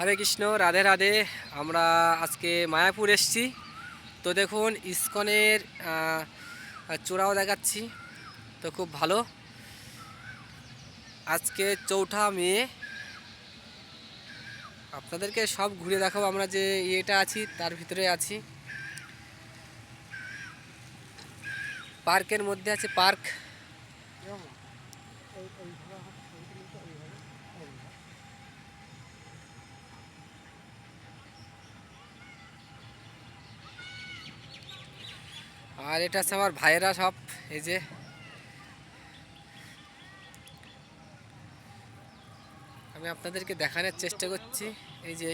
হরে কৃষ্ণ, রাধে রাধে। আমরা আজকে মায়াপুর এসেছি। তো দেখুন ইসকনের চূড়াও দেখাচ্ছি। তো খুব ভালো। আজকে 4ঠা মে, আপনাদেরকে সব ঘুরে দেখাবো। আমরা যে ইয়েটা আছি তার ভিতরে আছি, পার্কের মধ্যে আছে পার্ক। আর এটা আছে আমার ভাইয়েরা সব, এই যে আমি আপনাদেরকে দেখানোর চেষ্টা করছি। এই যে